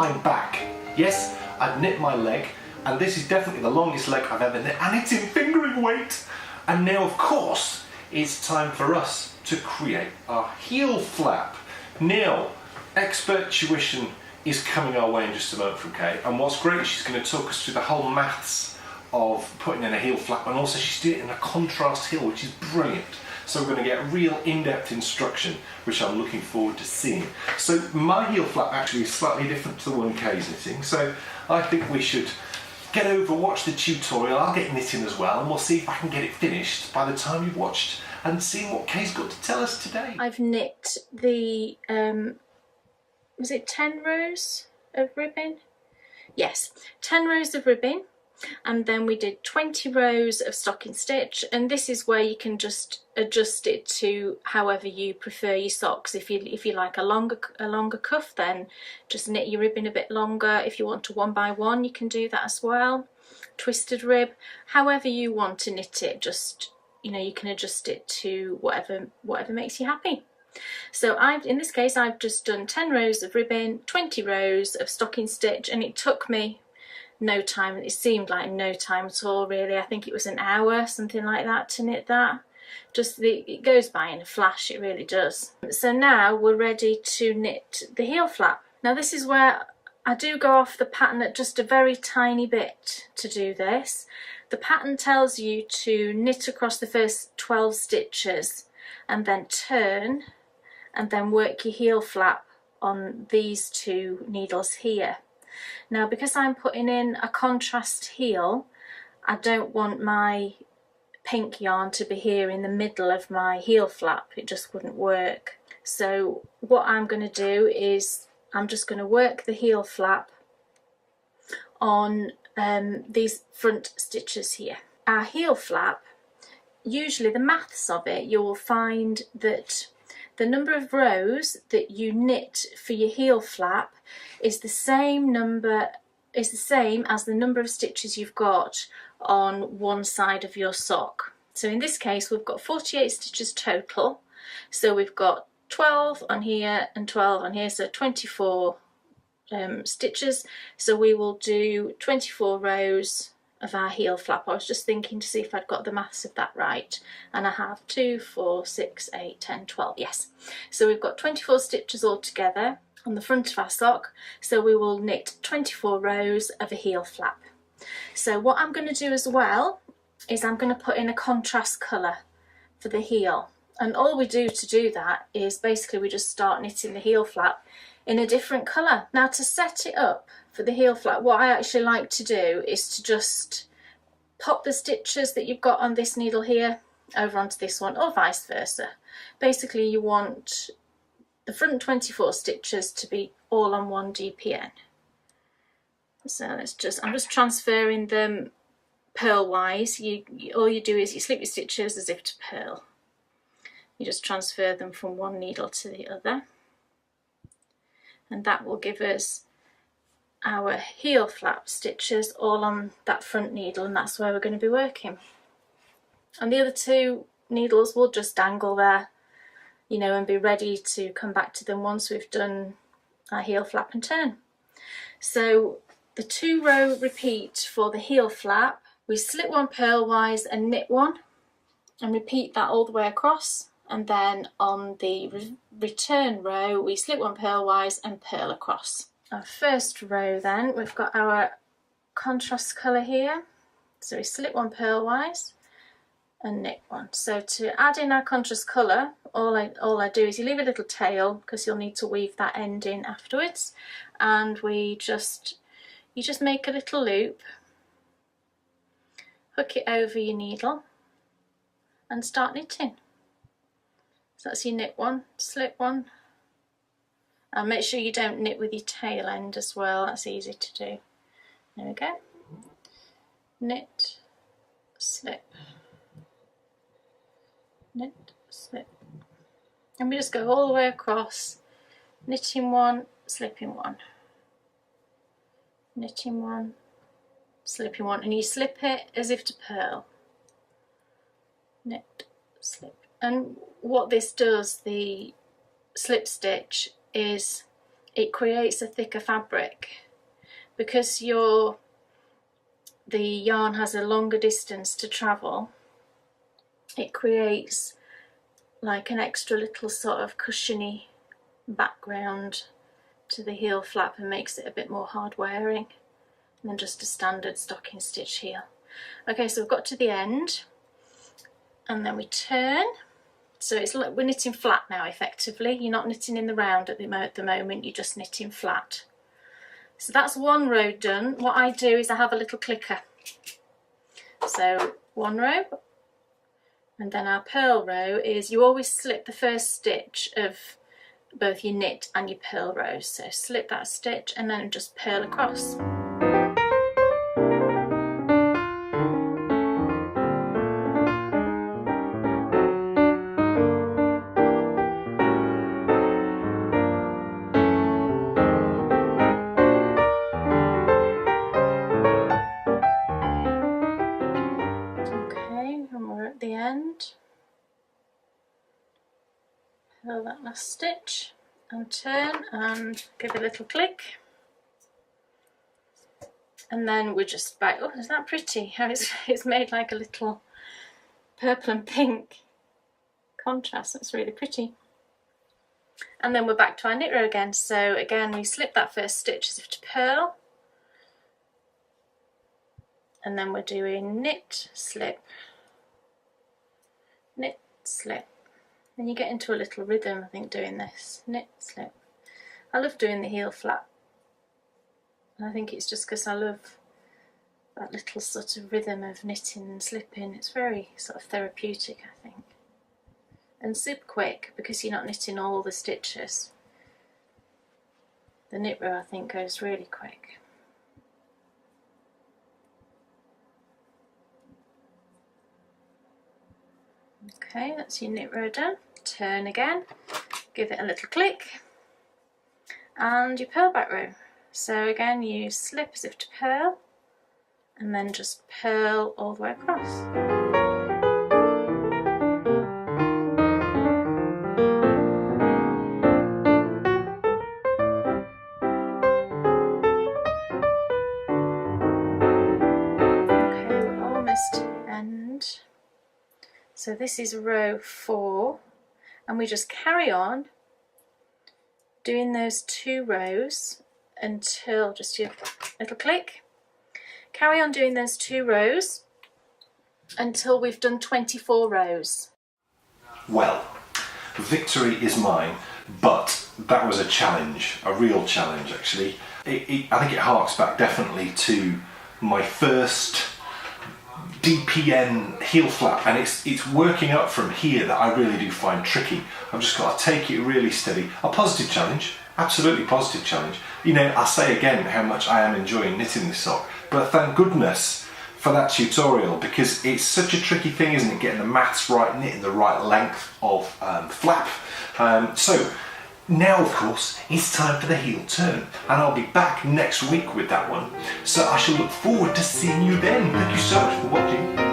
I'm back. Yes, I've knit my leg, and this is definitely the longest leg I've ever knit, and it's in fingering weight. And now, of course, it's time for us to create our heel flap. Now, expert tuition is coming our way in just a moment from Kate, and what's great is she's going to talk us through the whole maths of putting in a heel flap, and also she's doing it in a contrast heel, which is brilliant. So we're going to get real in-depth instruction, which I'm looking forward to seeing. So my heel flap actually is slightly different to the one Kay's knitting, so I think we should get over, watch the tutorial. I'll get knitting as well, and we'll see if I can get it finished by the time you've watched and seen what Kay's got to tell us today. I've knit the, was it 10 rows of ribbon? Yes, 10 rows of ribbon, and then we did 20 rows of stocking stitch, and this is where you can just adjust it to however you prefer your socks. If you like a longer cuff, then just knit your ribbon a bit longer. If you want to 1 by 1, you can do that as well. Twisted rib, however you want to knit it, just, you know, you can adjust it to whatever makes you happy. So in this case I've just done 10 rows of ribbon, 20 rows of stocking stitch, and it took me no time. It seemed like no time at all, really. I think it was an hour, something like that, to knit that. It goes by in a flash, it really does. So now we're ready to knit the heel flap. Now this is where I do go off the pattern at just a very tiny bit to do this. The pattern tells you to knit across the first 12 stitches and then turn and then work your heel flap on these 2 needles here. Now, because I'm putting in a contrast heel, I don't want my pink yarn to be here in the middle of my heel flap. It just wouldn't work. So what I'm going to do is I'm just going to work the heel flap on these front stitches here. Our heel flap, usually the maths of it, you will find that the number of rows that you knit for your heel flap is the same as the number of stitches you've got on one side of your sock. So in this case we've got 48 stitches total, so we've got 12 on here and 12 on here, so 24 stitches. So we will do 24 rows of our heel flap. I was just thinking to see if I'd got the maths of that right, and I have 2, 4, 6, 8, 10, 12, yes. So we've got 24 stitches all together on the front of our sock, so we will knit 24 rows of a heel flap. So what I'm going to do as well is I'm going to put in a contrast colour for the heel, and all we do to do that is basically we just start knitting the heel flap in a different colour. Now, to set it up for the heel flap, what I actually like to do is to just pop the stitches that you've got on this needle here over onto this one, or vice versa. Basically you want the front 24 stitches to be all on one DPN. So I'm just transferring them purl-wise. All you do is you slip your stitches as if to purl. You just transfer them from one needle to the other, and that will give us our heel flap stitches all on that front needle, and that's where we're going to be working. And the other 2 needles will just dangle there, you know, and be ready to come back to them once we've done our heel flap and turn. So the 2-row repeat for the heel flap, we slip 1 purlwise and knit 1, and repeat that all the way across. And then on the return row we slip 1 purlwise and purl across. Our first row then, we've got our contrast colour here, so we slip 1 purlwise and knit 1. So to add in our contrast colour, all I do is you leave a little tail because you'll need to weave that end in afterwards, and you just make a little loop, hook it over your needle and start knitting. So that's your knit 1, slip 1, and make sure you don't knit with your tail end as well, that's easy to do. There we go. Knit, slip, knit, slip. And we just go all the way across, knitting 1, slipping 1, knitting 1, slipping 1, and you slip it as if to purl. Knit, slip. And what this does, the slip stitch, is it creates a thicker fabric. Because the yarn has a longer distance to travel, it creates like an extra little sort of cushiony background to the heel flap and makes it a bit more hard wearing than just a standard stocking stitch heel. Okay, so we've got to the end and then we turn. So it's like we're knitting flat now effectively. You're not knitting in the round at the moment, you're just knitting flat. So that's one row done. What I do is I have a little clicker. So one row, and then our purl row is you always slip the first stitch of both your knit and your purl rows. So slip that stitch and then just purl across. The end, purl that last stitch and turn and give it a little click, and then we're just back. Oh, is that pretty? How it's made like a little purple and pink contrast. That's really pretty. And then we're back to our knit row again. So again, we slip that first stitch as if to purl, and then we're doing knit, slip, knit, slip. Then you get into a little rhythm, I think, doing this. Knit, slip. I love doing the heel flap. And I think it's just because I love that little sort of rhythm of knitting and slipping. It's very sort of therapeutic, I think. And super quick because you're not knitting all the stitches. The knit row, I think, goes really quick. Okay, that's your knit row done. Turn again, give it a little click, and your purl back row. So again, you slip as if to purl, and then just purl all the way across. Okay, we're almost to the end. So this is row 4, and we just carry on doing those 2 rows until, just your little click, carry on doing those 2 rows until we've done 24 rows. Well, victory is mine, but that was a challenge, a real challenge actually. I think it harks back definitely to my first DPN heel flap, and it's working up from here that I really do find tricky. I've just got to take it really steady. A positive challenge, absolutely positive challenge. You know, I'll say again how much I am enjoying knitting this sock, but thank goodness for that tutorial, because it's such a tricky thing, isn't it, getting the maths right, knitting the right length of flap. So now, of course, it's time for the heel turn, and I'll be back next week with that one. So I shall look forward to seeing you then. Thank you so much for watching.